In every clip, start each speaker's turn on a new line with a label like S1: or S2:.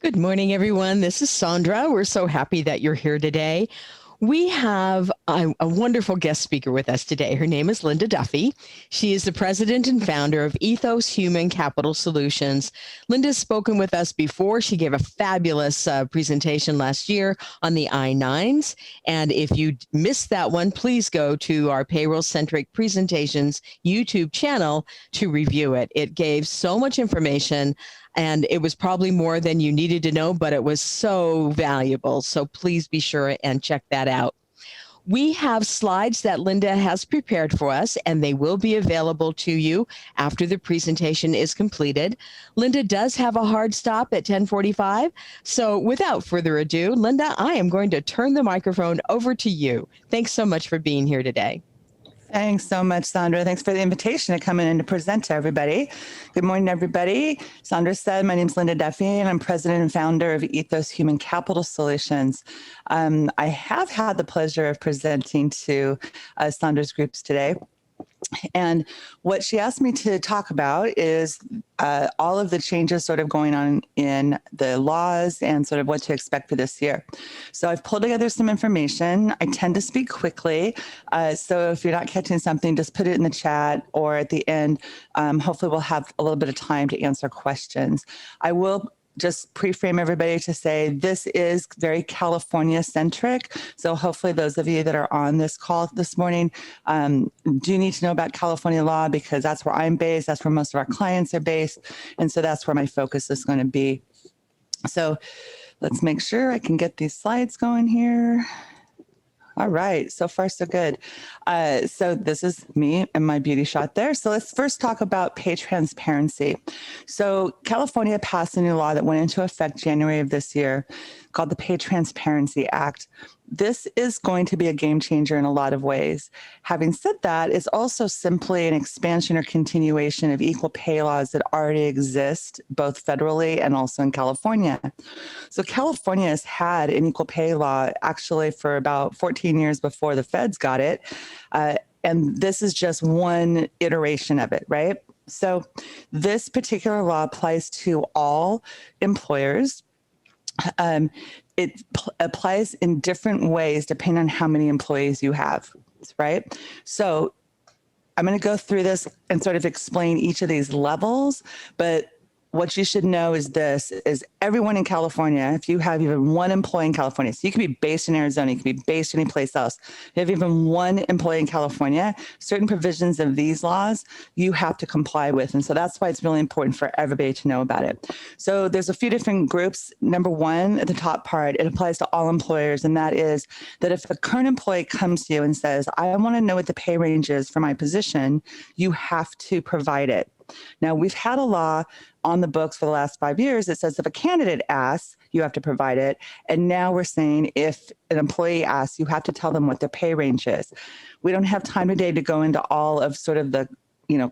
S1: Good morning, everyone. This is Sandra. We're so happy that you're here today. We have a wonderful guest speaker with us today. Her name is Linda Duffy. She is the president and founder of Ethos Human Capital Solutions. Linda's spoken with us before. She gave a fabulous presentation last year on the I-9s. And if you missed that one, please go to our PayrollCentric Presentations YouTube channel to review it. It gave so much information, and it was probably more than you needed to know, but it was so valuable. So please be sure and check that out. We have slides that Linda has prepared for us, and they will be available to you after the presentation is completed. Linda does have a hard stop at 10:45. So without further ado, Linda, I am going to turn the microphone over to you. Thanks so much for being here today.
S2: Thanks so much, Sandra. Thanks for the invitation to come in and to present to everybody. Good morning, everybody. Sandra said, my name is Linda Duffy, and I'm president and founder of Ethos Human Capital Solutions. I have had the pleasure of presenting to Sandra's groups today. And what she asked me to talk about is all of the changes sort of going on in the laws and sort of what to expect for this year. So I've pulled together some information. I tend to speak quickly. So if you're not catching something, just put it in the chat, or at the end, hopefully we'll have a little bit of time to answer questions. I will just pre-frame everybody to say this is very California centric. So hopefully those of you that are on this call this morning do need to know about California law, because that's where I'm based. That's where most of our clients are based. And so that's where my focus is going to be. So let's make sure I can get these slides going here. All right, so far so good. So this is me and my beauty shot there. So let's first talk about pay transparency. So California passed a new law that went into effect January of this year called the Pay Transparency Act. This is going to be a game changer in a lot of ways. Having said that, it's also simply an expansion or continuation of equal pay laws that already exist, both federally and also in California. So California has had an equal pay law actually for about 14 years before the feds got it. And this is just one iteration of it, right? So this particular law applies to all employers. It applies in different ways depending on how many employees you have, right? So I'm going to go through this and sort of explain each of these levels, but what you should know is this, is everyone in California, if you have even one employee in California, so you can be based in Arizona, you can be based any place else. If you have even one employee in California, certain provisions of these laws you have to comply with. And so that's why it's really important for everybody to know about it. So there's a few different groups. Number one, at the top part, it applies to all employers. And that is that if a current employee comes to you and says, I want to know what the pay range is for my position, you have to provide it. Now, we've had a law on the books for the last 5 years that says if a candidate asks, you have to provide it. And now we're saying if an employee asks, you have to tell them what their pay range is. We don't have time today to go into all of sort of the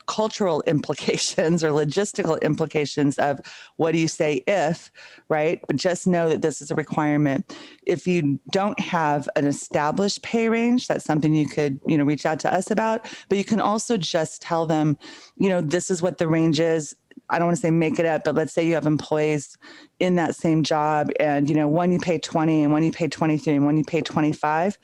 S2: cultural implications or logistical implications of what do you say if, right? But just know that this is a requirement. If you don't have an established pay range, that's something you could, reach out to us about, but you can also just tell them, this is what the range is. I don't want to say make it up, but let's say you have employees in that same job and, one you pay 20 and one you pay 23 and one you pay 25.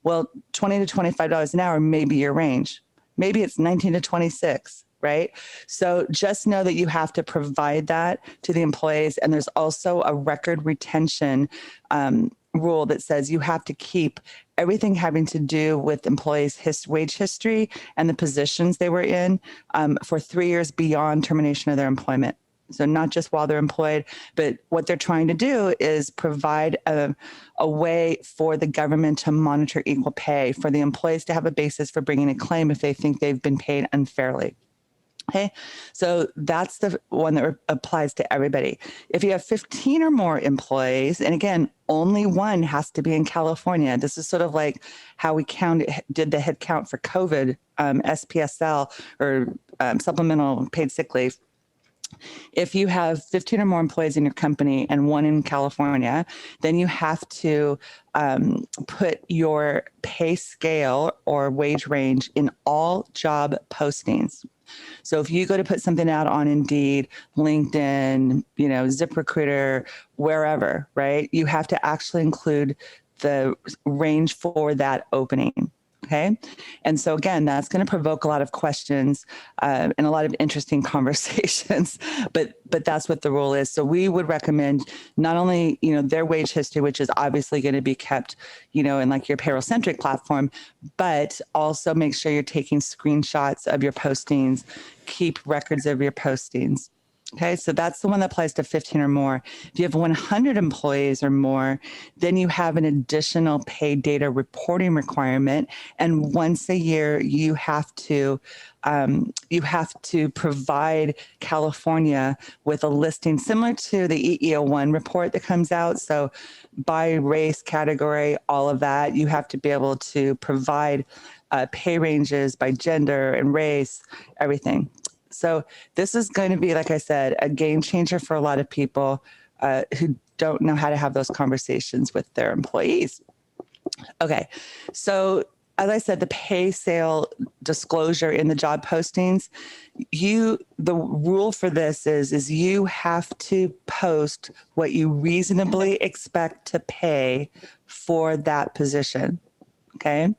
S2: Well, $20 to $25 an hour may be your range. Maybe it's 19 to 26, right? So just know that you have to provide that to the employees. And there's also a record retention rule that says you have to keep everything having to do with employees' wage history and the positions they were in for 3 years beyond termination of their employment. So not just while they're employed, but what they're trying to do is provide a way for the government to monitor equal pay, for the employees to have a basis for bringing a claim if they think they've been paid unfairly. Okay, so that's the one that applies to everybody. If you have 15 or more employees, and again, only one has to be in California. This is sort of like how we did the head count for COVID, SPSL, or supplemental paid sick leave. If you have 15 or more employees in your company and one in California, then you have to put your pay scale or wage range in all job postings. So if you go to put something out on Indeed, LinkedIn, ZipRecruiter, wherever, right, you have to actually include the range for that opening. Okay. And so again, that's going to provoke a lot of questions and a lot of interesting conversations, but that's what the rule is. So we would recommend not only, their wage history, which is obviously going to be kept, in like your PayrollCentric platform, but also make sure you're taking screenshots of your postings, keep records of your postings. Okay, so that's the one that applies to 15 or more. If you have 100 employees or more, then you have an additional pay data reporting requirement, and once a year you have to provide California with a listing similar to the EEO1 report that comes out. So by race, category, all of that, you have to be able to provide pay ranges by gender and race, everything. So this is going to be, like I said, a game changer for a lot of people who don't know how to have those conversations with their employees. Okay, so as I said, the pay sale disclosure in the job postings, the rule for this is you have to post what you reasonably expect to pay for that position. Okay.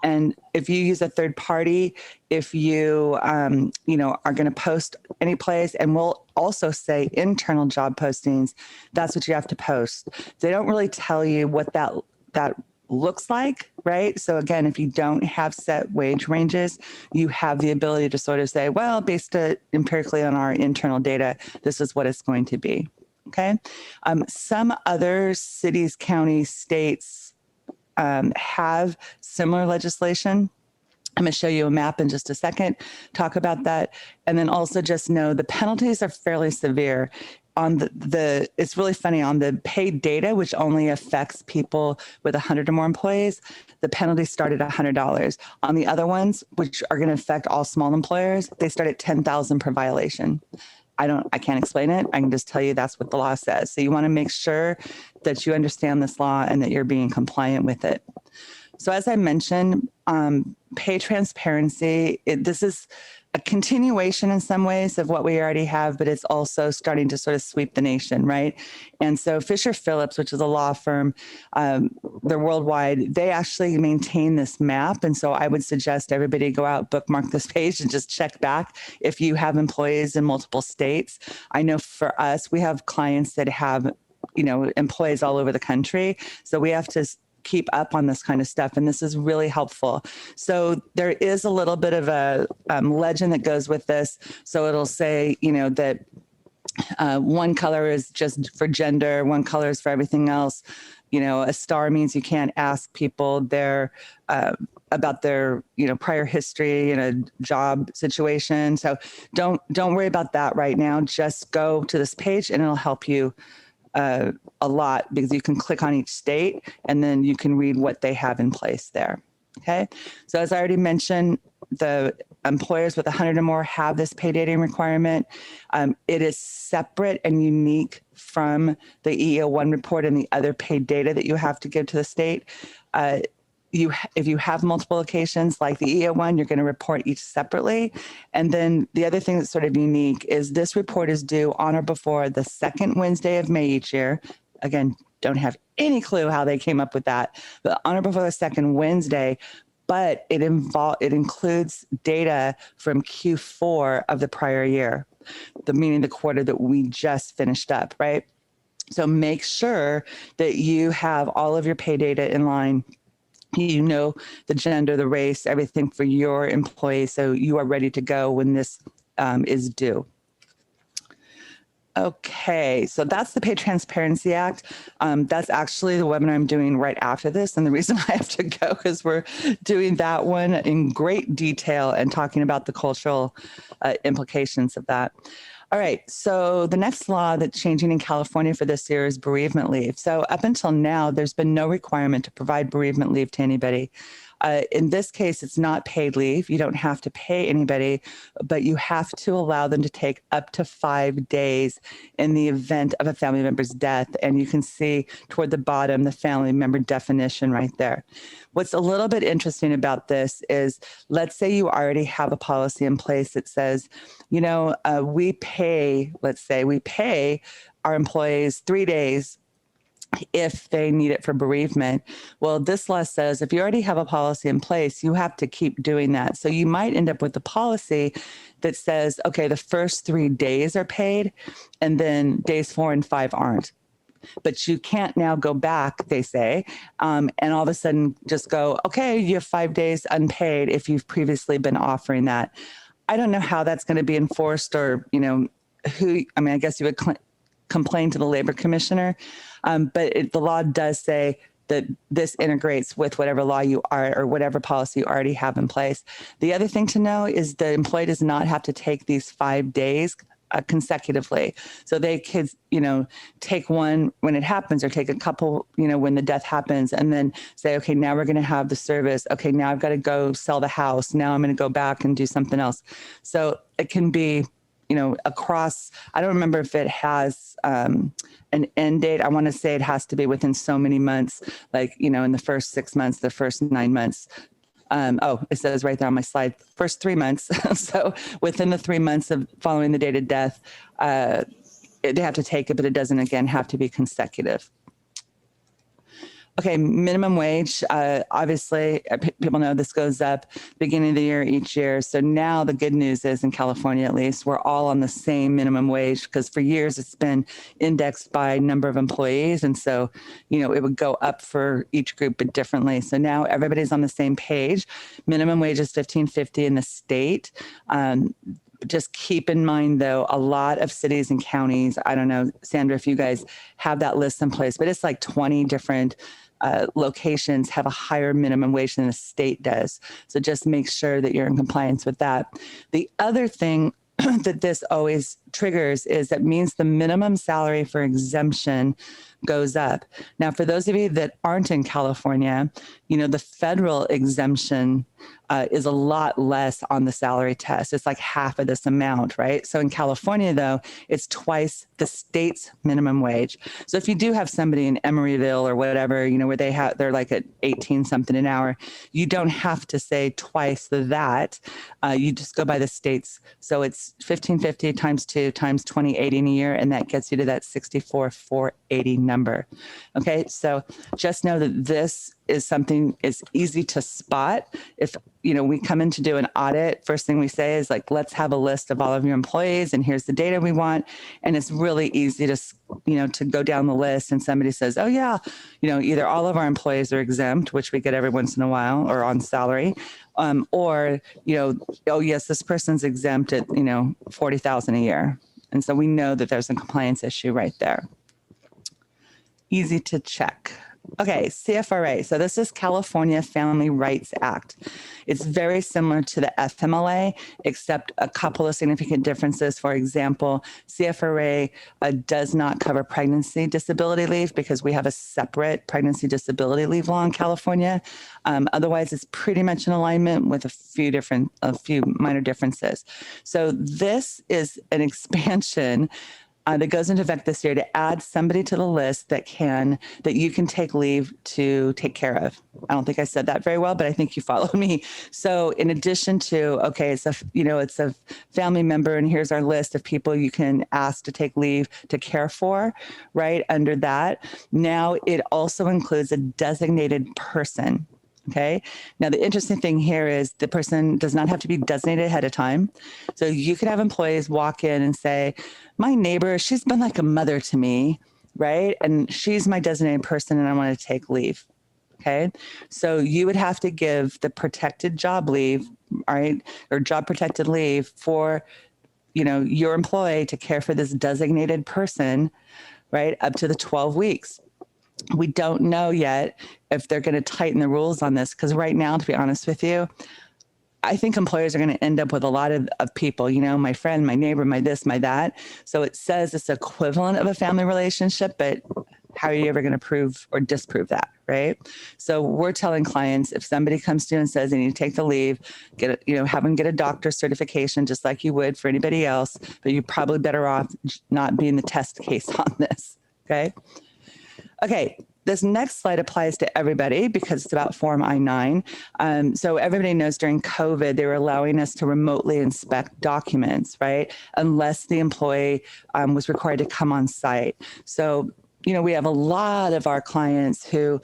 S2: And if you use a third party, if you, are going to post any place, and we'll also say internal job postings, that's what you have to post. They don't really tell you what that looks like, right? So again, if you don't have set wage ranges, you have the ability to sort of say, well, based empirically on our internal data, this is what it's going to be. Okay. Some other cities, counties, states, have similar legislation. I'm going to show you a map in just a second, talk about that. And then also just know the penalties are fairly severe. On it's really funny, on the paid data, which only affects people with 100 or more employees, the penalty start at $100. On the other ones, which are going to affect all small employers, they start at $10,000 per violation. I can't explain it. I can just tell you that's what the law says. So you want to make sure that you understand this law and that you're being compliant with it. So as I mentioned, pay transparency, this is a continuation in some ways of what we already have, but it's also starting to sort of sweep the nation, right? And so Fisher Phillips, which is a law firm, they're worldwide, they actually maintain this map. And so I would suggest everybody go out, bookmark this page, and just check back if you have employees in multiple states. I know for us, we have clients that have, employees all over the country. So we have to keep up on this kind of stuff, and this is really helpful. So there is a little bit of a legend that goes with this. So it'll say, that one color is just for gender, one color is for everything else. A star means you can't ask people about their prior history in a job situation. So don't worry about that right now. Just go to this page and it'll help you a lot, because you can click on each state and then you can read what they have in place there. Okay. So as I already mentioned, the employers with 100 or more have this pay dating requirement. It is separate and unique from the EEO1 report and the other paid data that you have to give to the state. If you have multiple locations like the EEO1, you're going to report each separately. And then the other thing that's sort of unique is this report is due on or before the second Wednesday of May each year. Again, don't have any clue how they came up with that, but on or before the second Wednesday. But it includes data from Q4 of the prior year, meaning the quarter that we just finished up, right? So make sure that you have all of your pay data in line. The gender, the race, everything for your employees, so you are ready to go when this is due. Okay, so that's the Pay Transparency Act. That's actually the webinar I'm doing right after this. And the reason I have to go is we're doing that one in great detail and talking about the cultural implications of that. All right, so the next law that's changing in California for this year is bereavement leave. So up until now, there's been no requirement to provide bereavement leave to anybody. In this case, it's not paid leave. You don't have to pay anybody, but you have to allow them to take up to 5 days in the event of a family member's death. And you can see toward the bottom, the family member definition right there. What's a little bit interesting about this is, let's say you already have a policy in place that says, let's say we pay our employees 3 days if they need it for bereavement. Well, this law says if you already have a policy in place, you have to keep doing that. So you might end up with a policy that says, okay, the first 3 days are paid, and then days 4 and 5 aren't. But you can't now go back, they say, and all of a sudden just go, okay, you have 5 days unpaid if you've previously been offering that. I don't know how that's going to be enforced, or, I guess you would complain to the labor commissioner. But the law does say that this integrates with whatever law you are, or whatever policy you already have in place. The other thing to know is the employee does not have to take these 5 days consecutively. So they could, take one when it happens, or take a couple, when the death happens, and then say, okay, now we're going to have the service. Okay, now I've got to go sell the house. Now I'm going to go back and do something else. So it can be, across, I don't remember if it has an end date. I want to say it has to be within so many months, like, in the first 6 months, the first 9 months. It says right there on my slide, first 3 months. So within the 3 months of following the date of death, they have to take it, but it doesn't, again, have to be consecutive. Okay, minimum wage. Obviously, people know this goes up beginning of the year each year. So now the good news is, in California at least, we're all on the same minimum wage, because for years it's been indexed by number of employees. And so, it would go up for each group, but differently. So now everybody's on the same page. Minimum wage is $15.50 in the state. Just keep in mind, though, a lot of cities and counties, I don't know, Sandra, if you guys have that list in place, but it's like 20 different locations have a higher minimum wage than the state does. So just make sure that you're in compliance with that. The other thing that this always triggers is that means the minimum salary for exemption goes up. Now, for those of you that aren't in California, the federal exemption is a lot less on the salary test. It's like half of this amount, right? So in California, though, it's twice the state's minimum wage. So if you do have somebody in Emeryville or whatever, where they're like at 18 something an hour, you don't have to say twice that. You just go by the states. So it's $15.50 times 2 times $20.80 in a year, and that gets you to that $64,480 number. Okay, so just know that this is something is easy to spot. If we come in to do an audit, first thing we say is like, let's have a list of all of your employees, and here's the data we want. And it's really easy to to go down the list, and somebody says, oh yeah, either all of our employees are exempt, which we get every once in a while, or on salary, or oh yes, this person's exempt at $40,000 a year. And so we know that there's a compliance issue right there. Easy to check. Okay, CFRA. So this is California Family Rights Act. It's very similar to the FMLA, except a couple of significant differences. For example, CFRA does not cover pregnancy disability leave, because we have a separate pregnancy disability leave law in California. Otherwise, it's pretty much in alignment with a few minor differences. So this is an expansion that goes into effect this year to add somebody to the list that you can take leave to take care of. I don't think I said that very well, but I think you followed me. So in addition to, okay, it's a family member, and here's our list of people you can ask to take leave to care for, right? Under that, now it also includes a designated person. Okay. Now, the interesting thing here is the person does not have to be designated ahead of time. So you could have employees walk in and say, my neighbor, she's been like a mother to me, right? And she's my designated person, and I want to take leave. Okay. So you would have to give the protected job leave, all right, or job protected leave for, your employee to care for this designated person, right, up to the 12 weeks. We don't know yet if they're going to tighten the rules on this, because right now, to be honest with you, I think employers are going to end up with a lot of people, my friend, my neighbor, my this, my that. So it says it's equivalent of a family relationship, but how are you ever going to prove or disprove that, right? So we're telling clients, if somebody comes to you and says they need to take the leave, have them get a doctor's certification just like you would for anybody else, but you're probably better off not being the test case on this, okay? Okay, this next slide applies to everybody because it's about Form I-9. So everybody knows during COVID, they were allowing us to remotely inspect documents, right? Unless the employee was required to come on site. So, we have a lot of our clients who,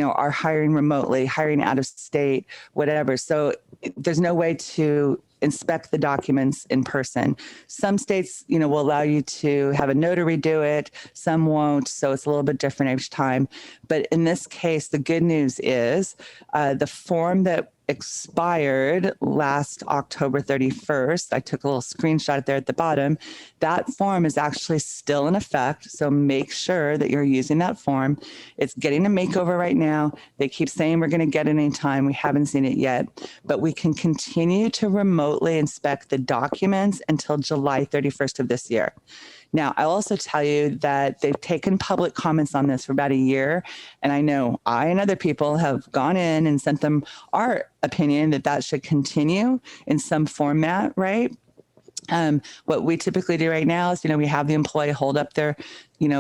S2: are hiring remotely, hiring out of state, whatever. So there's no way to inspect the documents in person. Some states, will allow you to have a notary do it. Some won't. So it's a little bit different each time. But in this case, the good news is the form that expired last October 31st. I took a little screenshot there at the bottom. That form is actually still in effect. So make sure that you're using that form. It's getting a makeover right now. They keep saying we're going to get it anytime. We haven't seen it yet, but we can continue to remotely inspect the documents until July 31st of this year. Now, I'll also tell you that they've taken public comments on this for about a year. And I know I and other people have gone in and sent them our opinion that should continue in some format, right? What we typically do right now is, we have the employee hold up their,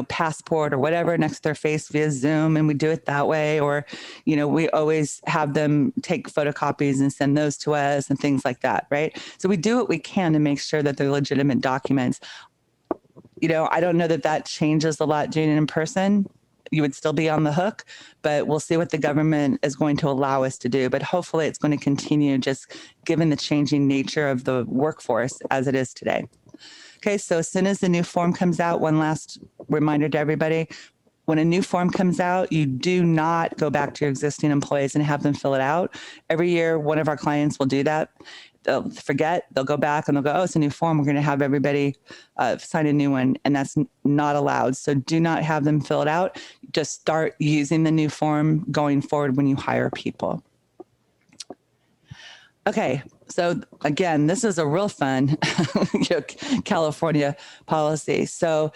S2: passport or whatever next to their face via Zoom, and we do it that way. Or, we always have them take photocopies and send those to us and things like that, right? So we do what we can to make sure that they're legitimate documents. I don't know that changes a lot doing it in person. You would still be on the hook, but we'll see what the government is going to allow us to do. But hopefully it's going to continue just given the changing nature of the workforce as it is today. Okay, so as soon as the new form comes out, one last reminder to everybody, when a new form comes out, you do not go back to your existing employees and have them fill it out. Every year, one of our clients will do that. They'll forget, they'll go back and they'll go, oh, it's a new form. We're going to have everybody sign a new one. And that's not allowed. So do not have them fill it out. Just start using the new form going forward when you hire people. Okay, so again, this is a real fun California policy. So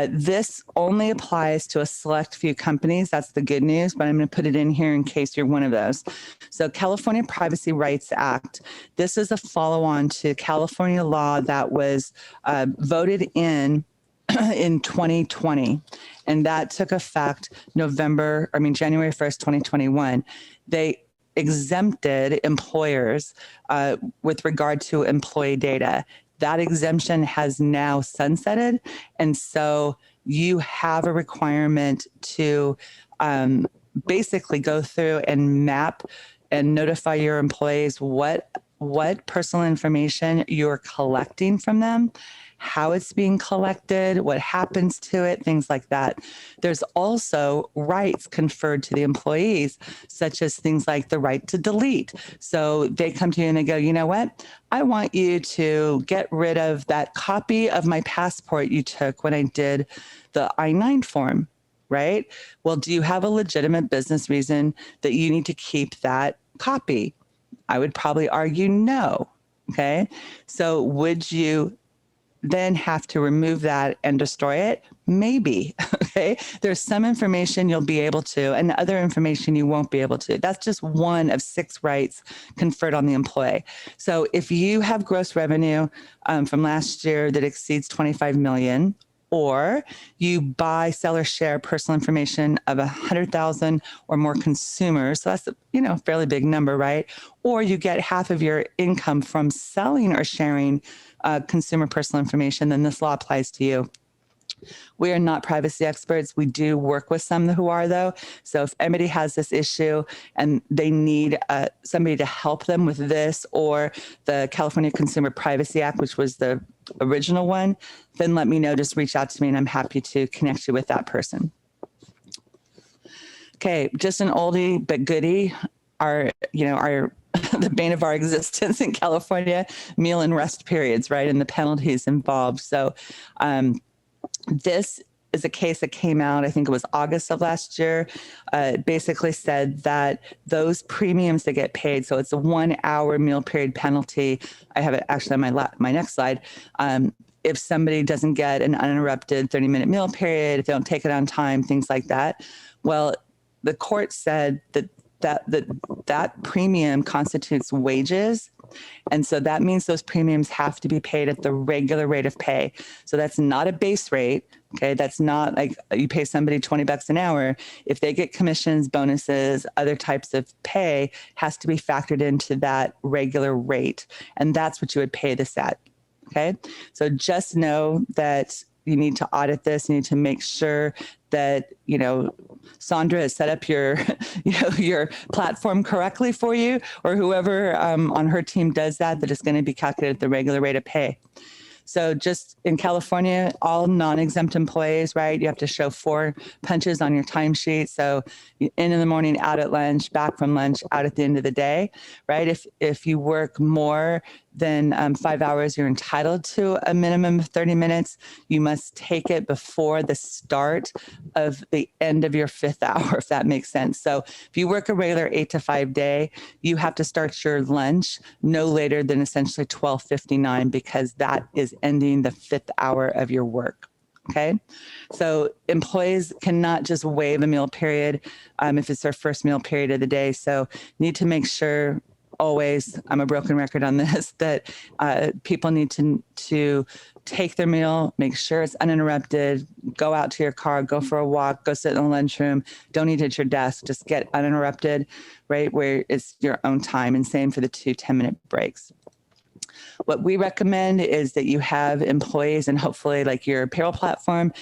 S2: this only applies to a select few companies. That's the good news, but I'm going to put it in here in case you're one of those. So California Privacy Rights Act. This is a follow-on to California law that was voted in 2020, and that took effect January 1st, 2021. They exempted employers with regard to employee data. That exemption has now sunsetted. And so you have a requirement to basically go through and map and notify your employees what personal information you're collecting from them, how it's being collected, what happens to it, things like that. There's also rights conferred to the employees, such as things like the right to delete. So they come to you and they go, you know what? I want you to get rid of that copy of my passport you took when I did the I-9 form, right? Well, do you have a legitimate business reason that you need to keep that copy? I would probably argue no. Okay. So would you then have to remove that and destroy it? Maybe. Okay. There's some information you'll be able to, and other information you won't be able to. That's just one of 6 rights conferred on the employee. So if you have gross revenue from last year that exceeds 25 million, or you buy, sell, or share personal information of 100,000 or more consumers. So that's a fairly big number, right? Or you get half of your income from selling or sharing consumer personal information, then this law applies to you. We are not privacy experts. We do work with some who are, though. So if anybody has this issue and they need somebody to help them with this, or the California Consumer Privacy Act, which was the original one, then let me know. Just reach out to me and I'm happy to connect you with that person. Okay, just an oldie but goodie. Our the bane of our existence in California, meal and rest periods, right? And the penalties involved. So this is a case that came out, I think it was August of last year. It basically said that those premiums that get paid, so it's a 1 hour meal period penalty. I have it actually on my next slide. if somebody doesn't get an uninterrupted 30-minute meal period, if they don't take it on time, things like that. Well, the court said that premium constitutes wages. And so that means those premiums have to be paid at the regular rate of pay. So that's not a base rate. Okay. That's not like you pay somebody $20 an hour. If they get commissions, bonuses, other types of pay, has to be factored into that regular rate. And that's what you would pay this at. Okay. So just know that you need to audit this. You need to make sure that, Sandra has set up your, your platform correctly for you, or whoever on her team does that is going to be calculated at the regular rate of pay. So just in California, all non-exempt employees, right? You have to show 4 punches on your timesheet. So in the morning, out at lunch, back from lunch, out at the end of the day, right? If you work more than 5 hours, you're entitled to a minimum of 30 minutes. You must take it before the start of the end of your 5th hour, if that makes sense. So if you work a regular 8 to 5 day, you have to start your lunch no later than essentially 12:59, because that is ending the 5th hour of your work. Okay. So employees cannot just waive a meal period if it's their first meal period of the day. So need to make sure always, I'm a broken record on this, that people need to take their meal, make sure it's uninterrupted, go out to your car, go for a walk, go sit in the lunchroom, don't eat at your desk, just get uninterrupted, right, where it's your own time, and same for the 2 10-minute breaks. What we recommend is that you have employees, and hopefully like your payroll platform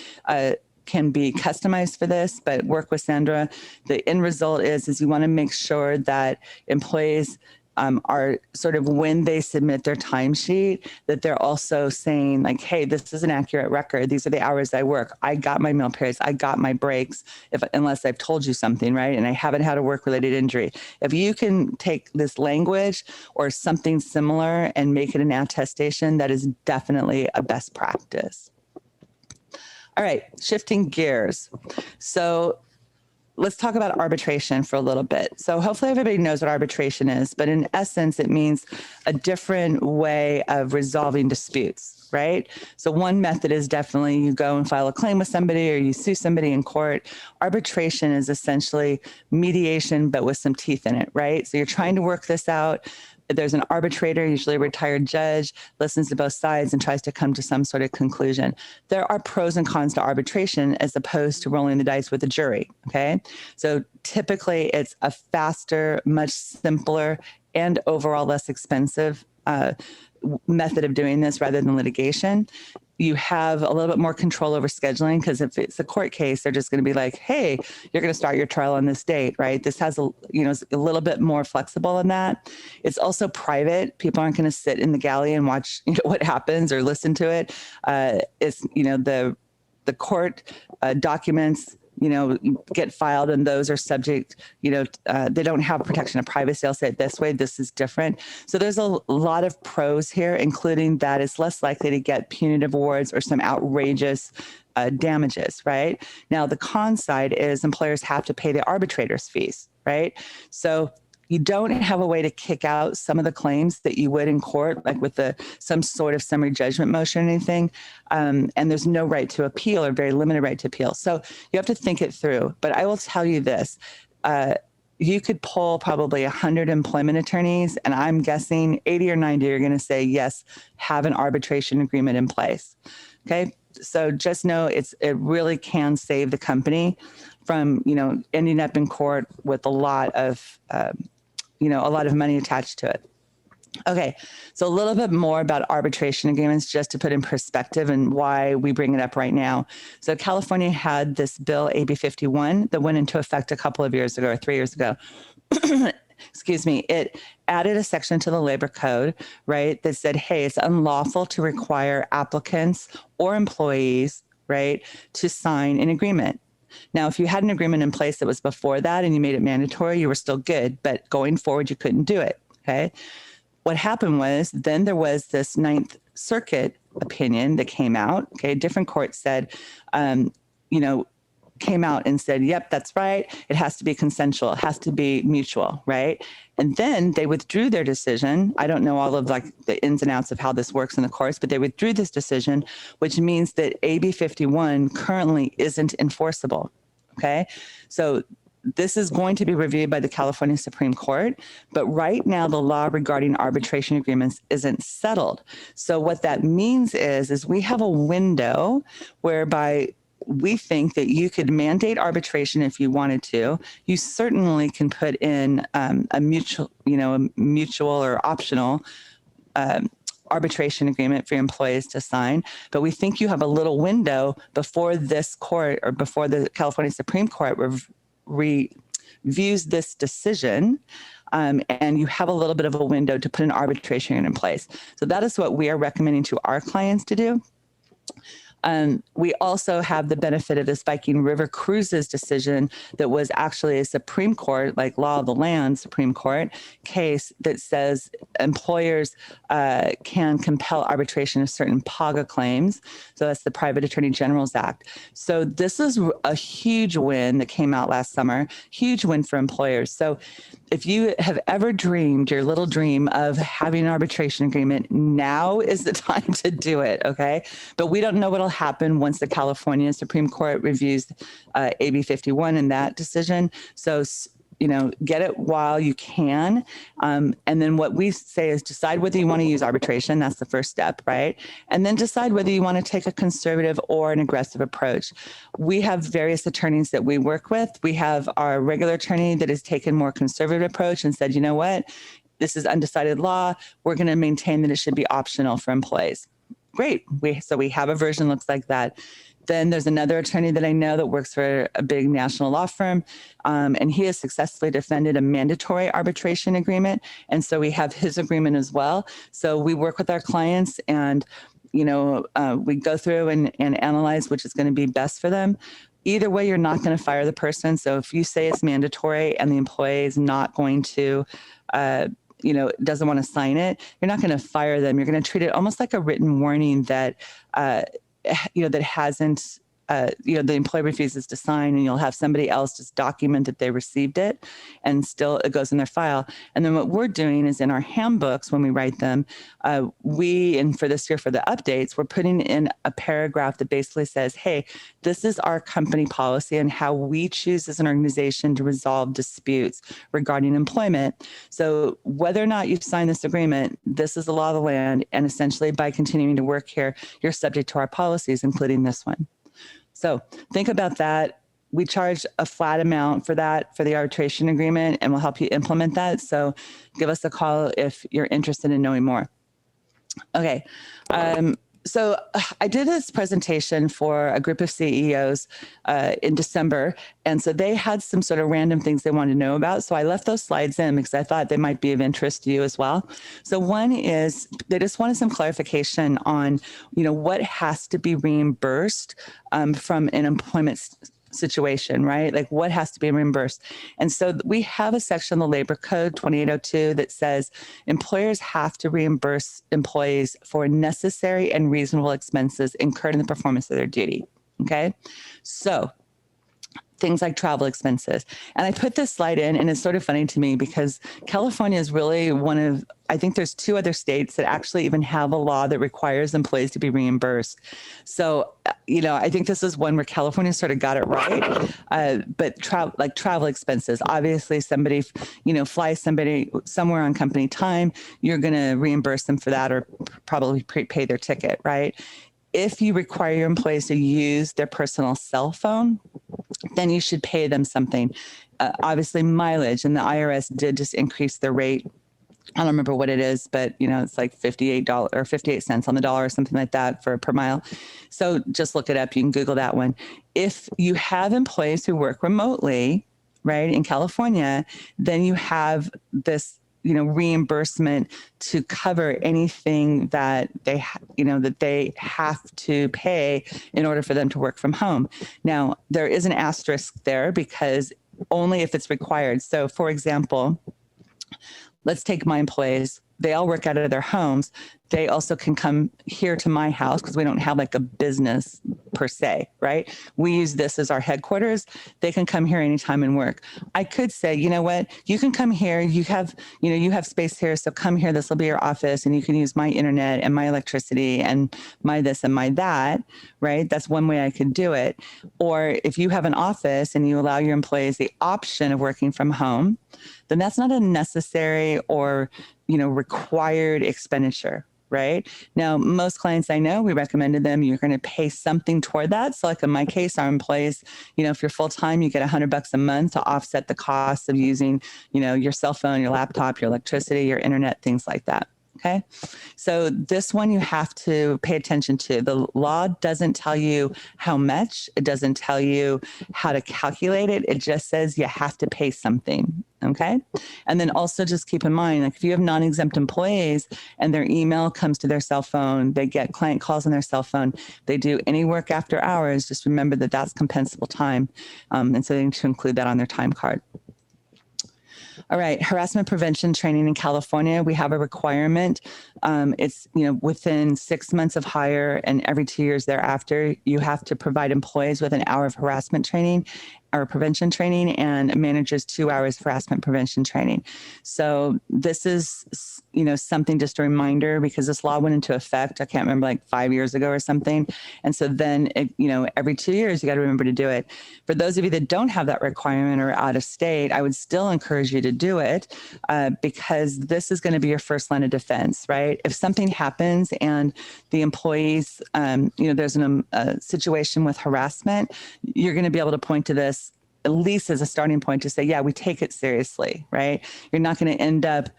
S2: can be customized for this, but work with Sandra. The end result is you want to make sure that employees are sort of, when they submit their timesheet, that they're also saying like, hey, this is an accurate record. These are the hours I work. I got my meal periods. I got my breaks, unless I've told you something, right? And I haven't had a work-related injury. If you can take this language or something similar and make it an attestation, that is definitely a best practice. All right, shifting gears. So let's talk about arbitration for a little bit. So hopefully everybody knows what arbitration is, but in essence, it means a different way of resolving disputes, right? So one method is definitely you go and file a claim with somebody, or you sue somebody in court. Arbitration is essentially mediation, but with some teeth in it, right? So you're trying to work this out. There's an arbitrator, usually a retired judge, listens to both sides and tries to come to some sort of conclusion. There are pros and cons to arbitration as opposed to rolling the dice with a jury, okay? So typically it's a faster, much simpler, and overall less expensive method of doing this rather than litigation. You have a little bit more control over scheduling, because if it's a court case, they're just going to be like, hey, you're going to start your trial on this date, right? This has is a little bit more flexible in that. It's also private. People aren't going to sit in the galley and watch what happens or listen to it. It's the court documents get filed, and those are subject, they don't have protection of privacy. I'll say it this way, this is different. So there's a lot of pros here, including that it's less likely to get punitive awards or some outrageous damages, right? Now, the con side is employers have to pay the arbitrator's fees, right? So you don't have a way to kick out some of the claims that you would in court, like with some sort of summary judgment motion or anything. And there's no right to appeal, or very limited right to appeal. So you have to think it through. But I will tell you this, you could poll probably 100 employment attorneys, and I'm guessing 80 or 90 are going to say, yes, have an arbitration agreement in place. Okay. So just know it really can save the company from, ending up in court with a lot of money attached to it. Okay, so a little bit more about arbitration agreements, just to put in perspective and why we bring it up right now. So California had this bill, AB 51, that went into effect a couple of years ago, or 3 years ago. Excuse me. It added a section to the labor code, right, that said, hey, it's unlawful to require applicants or employees, right, to sign an agreement. Now, if you had an agreement in place that was before that and you made it mandatory, you were still good, but going forward, you couldn't do it, okay? What happened was, then there was this Ninth Circuit opinion that came out, okay? A different court said, came out and said, yep, that's right. It has to be consensual. It has to be mutual, right? And then they withdrew their decision. I don't know all of like the ins and outs of how this works in the courts, but they withdrew this decision, which means that AB 51 currently isn't enforceable. Okay. So this is going to be reviewed by the California Supreme Court, but right now the law regarding arbitration agreements isn't settled. So what that means is we have a window whereby we think that you could mandate arbitration if you wanted to. You certainly can put in a mutual or optional arbitration agreement for your employees to sign. But we think you have a little window before this court or before the California Supreme Court reviews this decision. And you have a little bit of a window to put an arbitration in place. So that is what we are recommending to our clients to do. We also have the benefit of this Viking River Cruises decision that was actually a Supreme Court, like law of the land Supreme Court case that says employers can compel arbitration of certain PAGA claims. So that's the Private Attorney General's Act. So this is a huge win that came out last summer, huge win for employers. So if you have ever dreamed your little dream of having an arbitration agreement, now is the time to do it, okay? But we don't know what'll happen once the California Supreme Court reviews AB 51 and that decision. So, get it while you can. And then what we say is decide whether you want to use arbitration. That's the first step, right? And then decide whether you want to take a conservative or an aggressive approach. We have various attorneys that we work with. We have our regular attorney that has taken more conservative approach and said, you know what, this is undecided law. We're going to maintain that it should be optional for employees. Great. So we have a version that looks like that. Then there's another attorney that I know that works for a big national law firm, and he has successfully defended a mandatory arbitration agreement. And so we have his agreement as well. So we work with our clients and, we go through and analyze which is going to be best for them. Either way, you're not going to fire the person. So if you say it's mandatory and the employee is not going to, doesn't want to sign it, you're not going to fire them. You're going to treat it almost like a written warning that, that hasn't, the employee refuses to sign, and you'll have somebody else just document that they received it, and still it goes in their file. And then what we're doing is in our handbooks, when we write them, and for this year, for the updates, we're putting in a paragraph that basically says, hey, this is our company policy and how we choose as an organization to resolve disputes regarding employment. So whether or not you sign this agreement, this is the law of the land. And essentially by continuing to work here, you're subject to our policies, including this one. So think about that. We charge a flat amount for that, for the arbitration agreement, and we'll help you implement that. So give us a call if you're interested in knowing more. Okay. So I did this presentation for a group of CEOs in December. And so they had some sort of random things they wanted to know about. So I left those slides in because I thought they might be of interest to you as well. So one is they just wanted some clarification on, what has to be reimbursed from an employment situation, right? Like what has to be reimbursed. And so we have a section in the Labor Code 2802 that says employers have to reimburse employees for necessary and reasonable expenses incurred in the performance of their duty. Okay. So things like travel expenses. And I put this slide in, and it's sort of funny to me because California is really I think there's 2 other states that actually even have a law that requires employees to be reimbursed. So, I think this is one where California sort of got it right. But travel expenses, obviously somebody, flies somebody somewhere on company time, you're going to reimburse them for that or probably prepay their ticket, right? If you require your employees to use their personal cell phone, then you should pay them something. Obviously mileage, and the IRS did just increase their rate. I don't remember what it is, but it's like $58 or 58 cents on the dollar or something like that per mile. So just look it up. You can Google that one. If you have employees who work remotely, right, in California, then you have this reimbursement to cover anything that they have to pay in order for them to work from home. Now, there is an asterisk there because only if it's required. So for example, let's take my employees. they all work out of their homes. They also can come here to my house because we don't have like a business per se, right? We use this as our headquarters. They can come here anytime and work. I could say, you know what, you can come here. You have space here. So come here. This will be your office and you can use my internet and my electricity and my this and my that, right? That's one way I could do it. Or if you have an office and you allow your employees the option of working from home, then that's not a necessary or, required expenditure. Right now, most clients I know, we recommended them, you're going to pay something toward that. So like in my case, our employees, if you're full-time, you get $100 a month to offset the cost of using, your cell phone, your laptop, your electricity, your internet, things like that. Okay. So this one you have to pay attention to. The law doesn't tell you how much. It doesn't tell you how to calculate it. It just says you have to pay something. Okay. And then also just keep in mind, like if you have non-exempt employees and their email comes to their cell phone, they get client calls on their cell phone, they do any work after hours, just remember that that's compensable time. And so they need to include that on their time card. All right, harassment prevention training in California, we have a requirement. It's, within 6 months of hire and every 2 years thereafter, you have to provide employees with an hour of harassment training or prevention training and managers 2 hours of harassment prevention training. So this is, something, just a reminder, because this law went into effect, I can't remember, like 5 years ago or something. And so then, every 2 years, you got to remember to do it. For those of you that don't have that requirement or out of state, I would still encourage you to do it because this is going to be your first line of defense, right? If something happens and the employees, there's a situation with harassment, you're going to be able to point to this at least as a starting point to say, yeah, we take it seriously, right? You're not going to end up,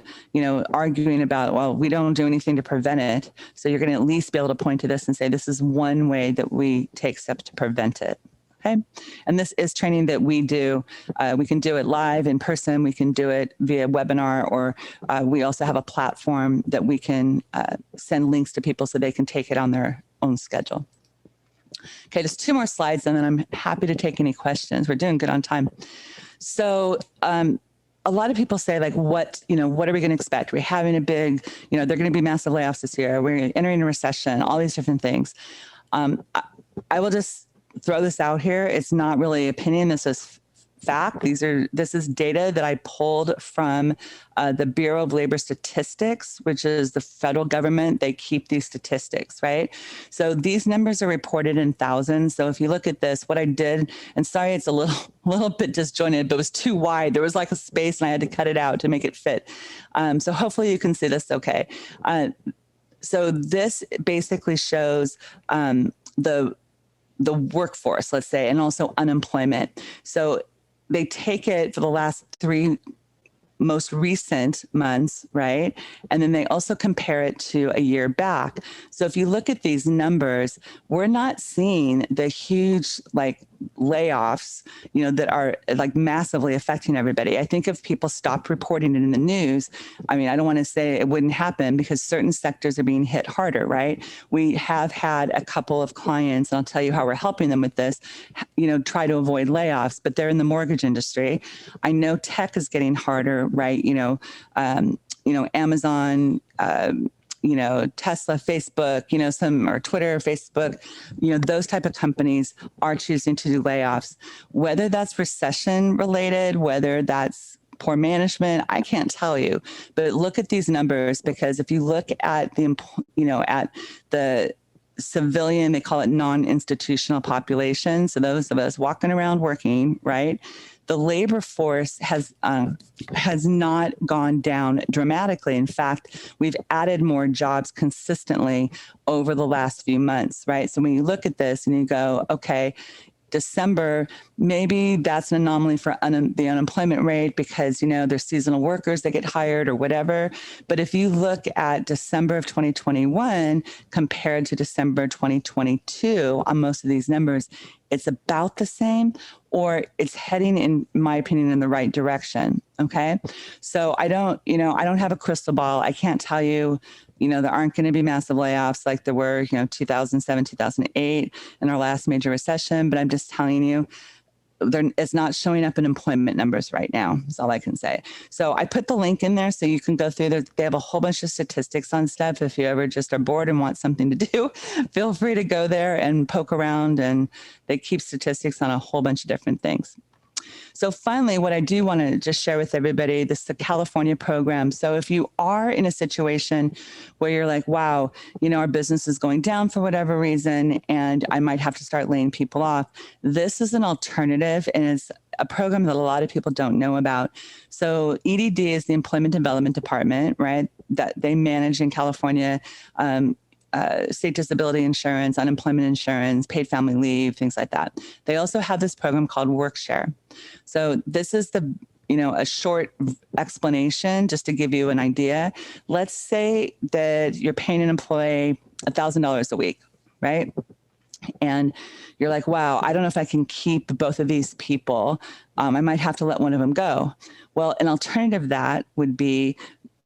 S2: arguing about, well, we don't do anything to prevent it. So you're going to at least be able to point to this and say, this is one way that we take steps to prevent it. Okay. And this is training that we do. We can do it live in person. We can do it via webinar, or we also have a platform that we can send links to people so they can take it on their own schedule. Okay, just 2 more slides, and then I'm happy to take any questions. We're doing good on time. So a lot of people say, like, what are we going to expect? We're having a big, they're going to be massive layoffs this year. We're entering a recession, all these different things. I will just throw this out here. It's not really opinion. This is fact. This is data that I pulled from the Bureau of Labor Statistics, which is the federal government. They keep these statistics, right? So these numbers are reported in thousands. So if you look at this, what I did, and sorry, it's a little bit disjointed, but it was too wide. There was like a space and I had to cut it out to make it fit. So hopefully you can see this okay. So this basically shows the workforce, let's say, and also unemployment. So they take it for the last 3 most recent months, right? And then they also compare it to a year back. So if you look at these numbers, we're not seeing the huge layoffs, that are massively affecting everybody. I think if people stopped reporting it in the news, I don't want to say it wouldn't happen because certain sectors are being hit harder, right? We have had a couple of clients, and I'll tell you how we're helping them with this, try to avoid layoffs, but they're in the mortgage industry. I know tech is getting harder, right? Amazon, Tesla, Facebook, some, or Twitter, Facebook, those type of companies are choosing to do layoffs. Whether that's recession related, whether that's poor management, I can't tell you. But look at these numbers, because if you look at at the civilian, they call it non-institutional population. So those of us walking around working, right? The labor force has not gone down dramatically. In fact, we've added more jobs consistently over the last few months, right? So when you look at this and you go, okay, December, maybe that's an anomaly for the unemployment rate because, there's seasonal workers that get hired or whatever. But if you look at December of 2021 compared to December 2022 on most of these numbers, it's about the same, or it's heading, in my opinion, in the right direction. Okay. So I don't have a crystal ball. I can't tell you, there aren't going to be massive layoffs like there were, 2007, 2008 in our last major recession. But I'm just telling you, it's not showing up in employment numbers right now. That's all I can say. So I put the link in there so you can go through there. They have a whole bunch of statistics on stuff. If you ever just are bored and want something to do, feel free to go there and poke around, and they keep statistics on a whole bunch of different things. So finally, what I do want to just share with everybody, this is the California program. So if you are in a situation where you're like, wow, our business is going down for whatever reason, and I might have to start laying people off, this is an alternative, and it's a program that a lot of people don't know about. So EDD is the Employment Development Department, right, that they manage in California. State disability insurance, unemployment insurance, paid family leave, things like that. They also have this program called WorkShare. So this is a short explanation just to give you an idea. Let's say that you're paying an employee $1,000 a week, right? And you're like, wow, I don't know if I can keep both of these people. I might have to let one of them go. Well, an alternative to that would be,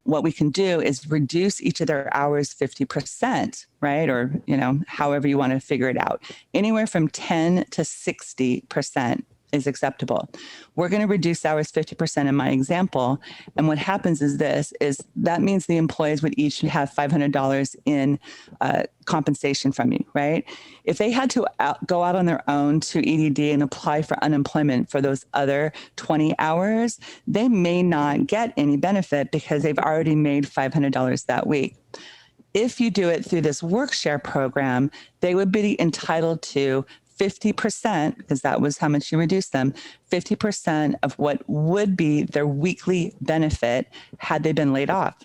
S2: what we can do is reduce each of their hours 50%, right? Or, however you want to figure it out. Anywhere from 10 to 60% is acceptable. We're going to reduce hours 50% in my example. And what happens is that means the employees would each have $500 in compensation from you, right? If they had to go out on their own to EDD and apply for unemployment for those other 20 hours, they may not get any benefit because they've already made $500 that week. If you do it through this WorkShare program, they would be entitled to 50%, because that was how much you reduced them, 50% of what would be their weekly benefit had they been laid off.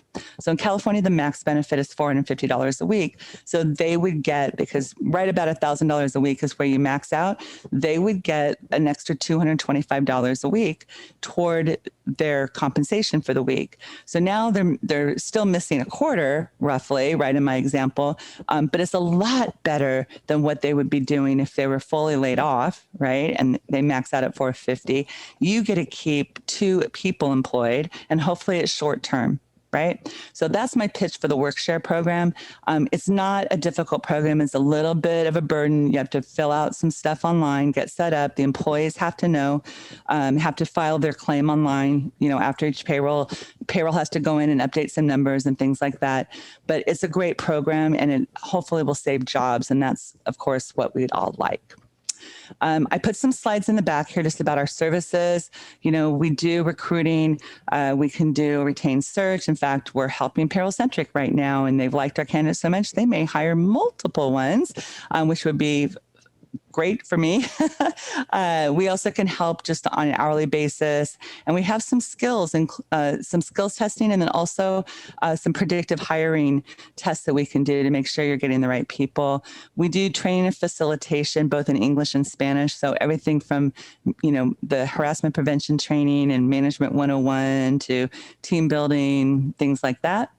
S2: So in California, the max benefit is $450 a week. So they would get, because right about $1,000 a week is where you max out, they would get an extra $225 a week toward their compensation for the week. So now they're still missing a quarter, roughly, right, in my example, but it's a lot better than what they would be doing if they were fully laid off, right? And they max out at $450. You get to keep 2 people employed, and hopefully it's short term, right? So that's my pitch for the WorkShare program. It's not a difficult program. It's a little bit of a burden. You have to fill out some stuff online, get set up. The employees have to know, have to file their claim online, after each payroll. Payroll has to go in and update some numbers and things like that. But it's a great program, and it hopefully will save jobs. And that's, of course, what we'd all like. I put some slides in the back here just about our services. We do recruiting. We can do retained search. In fact, we're helping PayrollCentric right now, and they've liked our candidates so much, they may hire multiple ones, which would be great for me. We also can help just on an hourly basis. And we have some skills and some skills testing, and then also some predictive hiring tests that we can do to make sure you're getting the right people. We do training and facilitation, both in English and Spanish. So everything from, the harassment prevention training and management 101 to team building, things like that.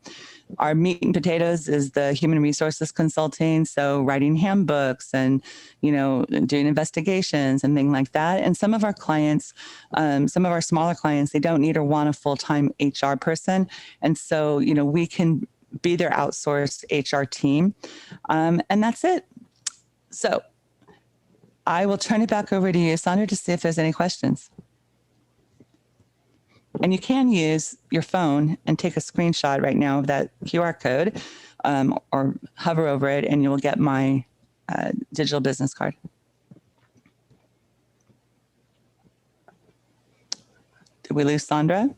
S2: Our meat and potatoes is the human resources consulting. So writing handbooks and, doing investigations and things like that. And some of our clients, some of our smaller clients, they don't need or want a full-time HR person. And so, we can be their outsourced HR team. And that's it. So I will turn it back over to you, Sandra, to see if there's any questions. And you can use your phone and take a screenshot right now of that QR code, or hover over it, and you will get my digital business card. Did we lose Sandra?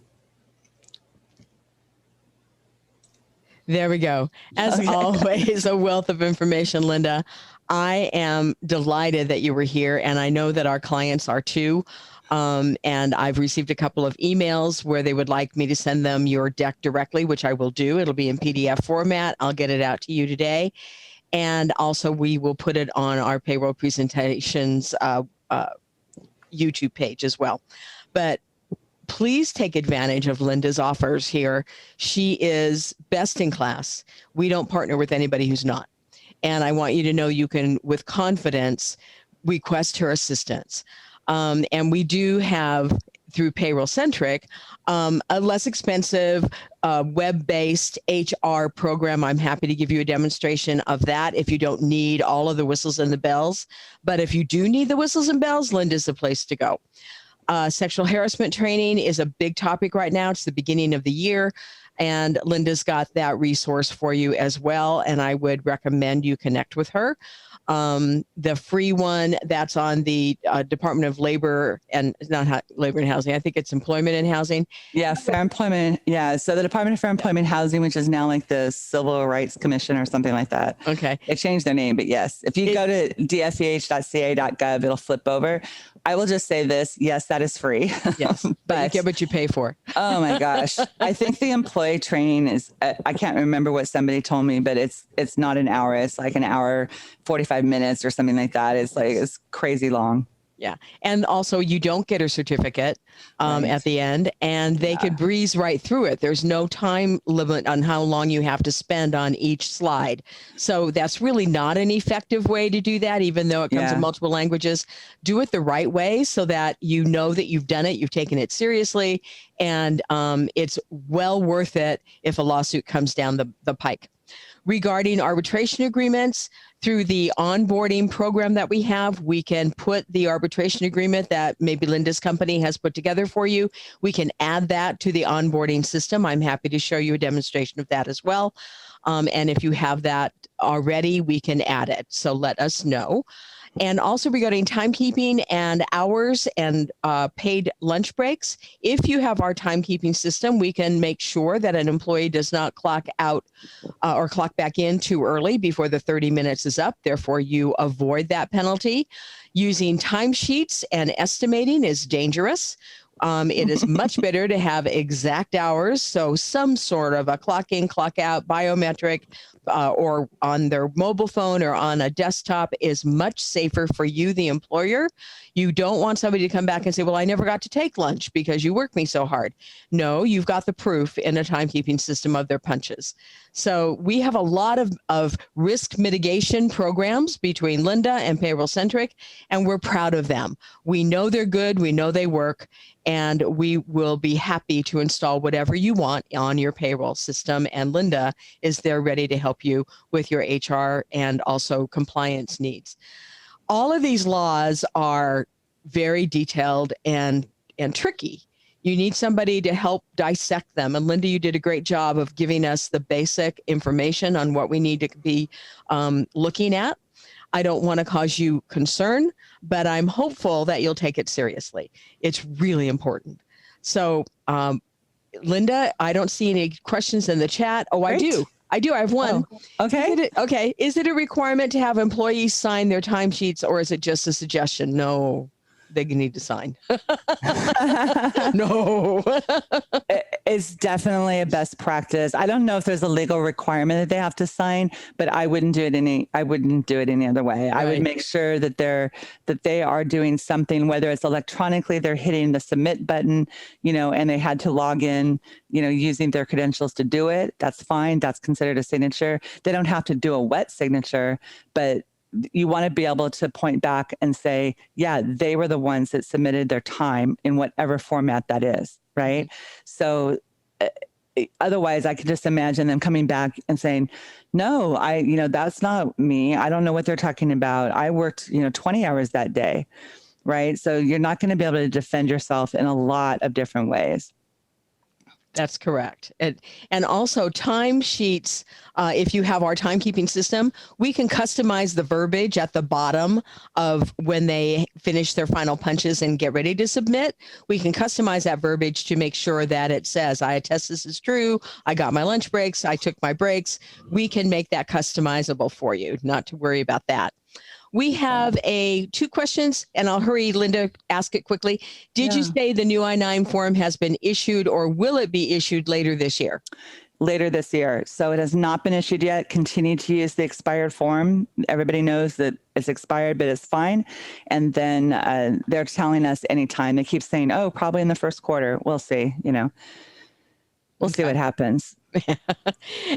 S1: There we go. As always, a wealth of information, Linda. I am delighted that you were here, and I know that our clients are too. And I've received a couple of emails where they would like me to send them your deck directly, which I will do. It'll be in PDF format. I'll get it out to you today. And also we will put it on our payroll presentations YouTube page as well. But please take advantage of Linda's offers here. She is best in class. We don't partner with anybody who's not. And I want you to know you can, with confidence, request her assistance. And we do have through PayrollCentric, a less expensive web-based HR program. I'm happy to give you a demonstration of that if you don't need all of the whistles and the bells. But if you do need the whistles and bells, Linda's the place to go. Sexual harassment training is a big topic right now. It's the beginning of the year, and Linda's got that resource for you as well. And I would recommend you connect with her. The free one that's on the Department of Labor and not Labor and Housing. I think it's Employment and Housing.
S2: Yeah, Fair Employment. Yeah, so the Department of Fair Employment and Housing, which is now like the Civil Rights Commission or something like that.
S1: Okay.
S2: They changed their name, but yes, if you go to dfeh.ca.gov, it'll flip over. I will just say this. Yes, that is free.
S1: Yes, but you get what you pay for.
S2: Oh my gosh. I think the employee training is, I can't remember what somebody told me, but it's not an hour. It's like an hour, 45 minutes or something like that. It's crazy long.
S1: Yeah. And also you don't get a certificate at the end, and they could breeze right through it. There's no time limit on how long you have to spend on each slide. So that's really not an effective way to do that, even though it comes in multiple languages. Do it the right way so that you know that you've done it, you've taken it seriously, and it's well worth it if a lawsuit comes down the pike. Regarding arbitration agreements, through the onboarding program that we have, we can put the arbitration agreement that maybe Linda's company has put together for you. We can add that to the onboarding system. I'm happy to show you a demonstration of that as well. And if you have that already, we can add it. So let us know. And also regarding timekeeping and hours and paid lunch breaks, if you have our timekeeping system, we can make sure that an employee does not clock out or clock back in too early before the 30 minutes is up. Therefore, you avoid that penalty. Using timesheets and estimating is dangerous. It is much better to have exact hours. So some sort of a clock in, clock out, biometric, or on their mobile phone or on a desktop is much safer for you, the employer. You don't want somebody to come back and say, well, I never got to take lunch because you worked me so hard. No, you've got the proof in a timekeeping system of their punches. So we have a lot of risk mitigation programs between Linda and PayrollCentric, and we're proud of them. We know they're good. We know they work. And we will be happy to install whatever you want on your payroll system. And Linda is there ready to help you with your HR and also compliance needs. All of these laws are very detailed and tricky. You need somebody to help dissect them. And Linda, you did a great job of giving us the basic information on what we need to be looking at. I don't want to cause you concern, but I'm hopeful that you'll take it seriously. It's really important. So, Linda, I don't see any questions in the chat. Oh,
S2: Great.
S1: I do. I have one.
S2: Oh, okay.
S1: Is it a requirement to have employees sign their timesheets, or is it just a suggestion? No, they need to sign. No.
S2: It's definitely a best practice. I don't know if there's a legal requirement that they have to sign, but I wouldn't do it any other way. Right. I would make sure that they are doing something, whether it's electronically, they're hitting the submit button, and they had to log in, using their credentials to do it. That's fine. That's considered a signature. They don't have to do a wet signature, but you want to be able to point back and say, yeah, they were the ones that submitted their time in whatever format that is. Right. So otherwise I could just imagine them coming back and saying, no, that's not me. I don't know what they're talking about. I worked, 20 hours that day. Right. So you're not going to be able to defend yourself in a lot of different ways.
S1: That's correct. And also timesheets, if you have our timekeeping system, we can customize the verbiage at the bottom of when they finish their final punches and get ready to submit. We can customize that verbiage to make sure that it says, I attest this is true. I got my lunch breaks. I took my breaks. We can make that customizable for you, not to worry about that. We have two questions, and I'll hurry, Linda, ask it quickly. Did you say the new I-9 form has been issued, or will it be issued later this year?
S2: Later this year. So it has not been issued yet. Continue to use the expired form. Everybody knows that it's expired, but it's fine. And then they're telling us anytime. They keep saying, oh, probably in the first quarter. We'll see, We'll see what happens.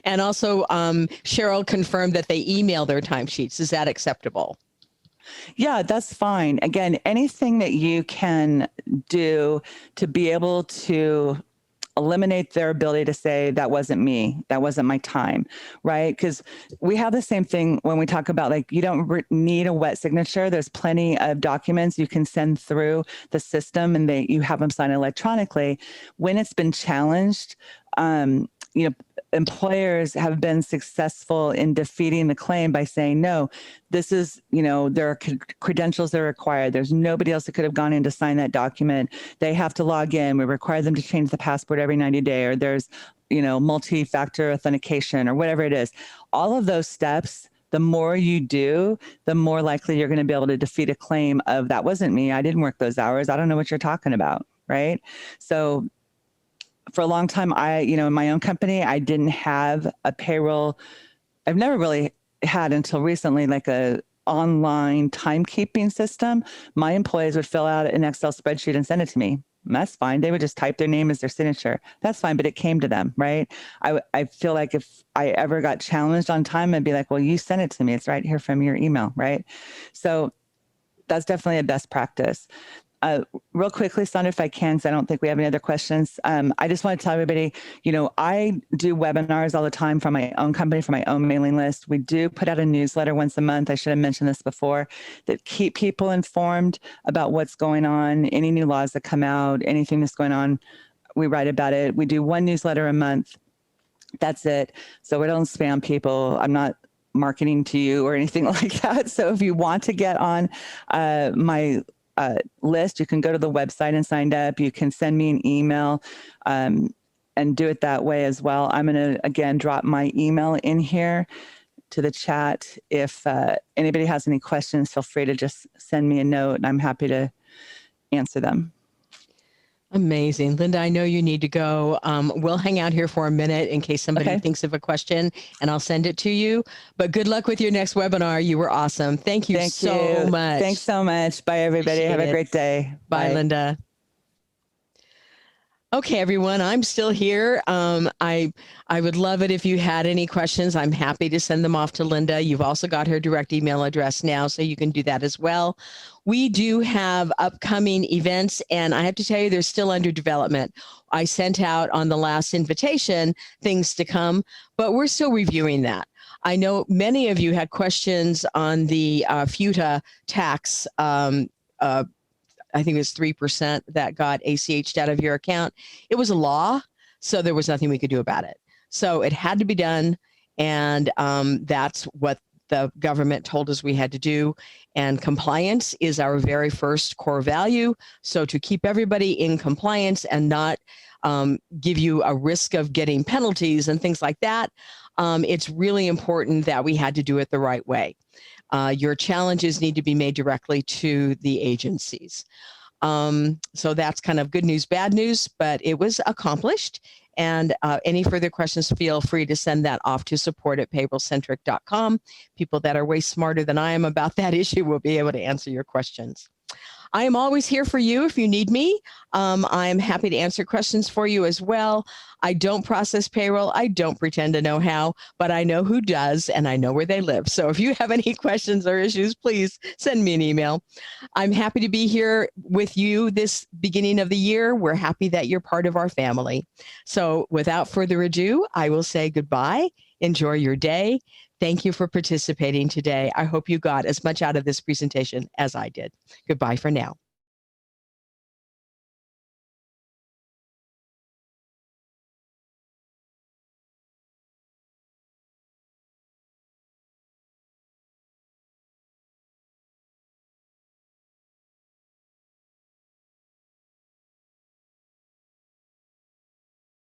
S1: And also, Cheryl confirmed that they email their timesheets. Is that acceptable?
S2: Yeah, that's fine. Again, anything that you can do to be able to eliminate their ability to say, that wasn't me, that wasn't my time, right? Because we have the same thing when we talk about, like, you don't need a wet signature. There's plenty of documents you can send through the system and you have them sign electronically. When it's been challenged, you know, employers have been successful in defeating the claim by saying, no, this is, you know, there are credentials that are required. There's nobody else that could have gone in to sign that document. They have to log in. We require them to change the passport every 90 days, or there's, you know, multi-factor authentication or whatever it is. All of those steps, the more you do, the more likely you're going to be able to defeat a claim of, that wasn't me. I didn't work those hours. I don't know what you're talking about, right? So for a long time, in my own company, I didn't have a payroll. I've never really had until recently, like a online timekeeping system. My employees would fill out an Excel spreadsheet and send it to me. That's fine. They would just type their name as their signature. That's fine, but it came to them, right? I feel like if I ever got challenged on time, I'd be like, well, you sent it to me. It's right here from your email, right? So that's definitely a best practice. Real quickly, Sandra, if I can, because I don't think we have any other questions. I just want to tell everybody, I do webinars all the time for my own company, for my own mailing list. We do put out a newsletter once a month. I should have mentioned this before, that keep people informed about what's going on, any new laws that come out, anything that's going on. We write about it. We do one newsletter a month. That's it. So we don't spam people. I'm not marketing to you or anything like that. So if you want to get on my list, you can go to the website and sign up. You can send me an email and do it that way as well. I'm going to, again, drop my email in here to the chat. If anybody has any questions, feel free to just send me a note and I'm happy to answer them.
S1: Amazing. Linda, I know you need to go. We'll hang out here for a minute in case somebody thinks of a question, and I'll send it to you. But good luck with your next webinar. You were awesome. Thank you so much.
S2: Thanks so much. Bye, everybody. Have a great day.
S1: Bye, Linda. Okay, everyone, I'm still here. I would love it if you had any questions. I'm happy to send them off to Linda. You've also got her direct email address now, so you can do that as well. We do have upcoming events, and I have to tell you, they're still under development. I sent out on the last invitation things to come, but we're still reviewing that. I know many of you had questions on the FUTA tax, I think it was 3% that got ACH'd out of your account. It was a law, so there was nothing we could do about it. So it had to be done, and that's what the government told us we had to do. And compliance is our very first core value. So to keep everybody in compliance and not give you a risk of getting penalties and things like that, it's really important that we had to do it the right way. Your challenges need to be made directly to the agencies. So that's kind of good news, bad news, but it was accomplished. And any further questions, feel free to send that off to support@payrollcentric.com. People that are way smarter than I am about that issue will be able to answer your questions. I am always here for you if you need me. I'm happy to answer questions for you as well. I don't process payroll. I don't pretend to know how, but I know who does, and I know where they live. So if you have any questions or issues, please send me an email. I'm happy to be here with you this beginning of the year. We're happy that you're part of our family. So without further ado, I will say goodbye. Enjoy your day. Thank you for participating today. I hope you got as much out of this presentation as I did. Goodbye for now.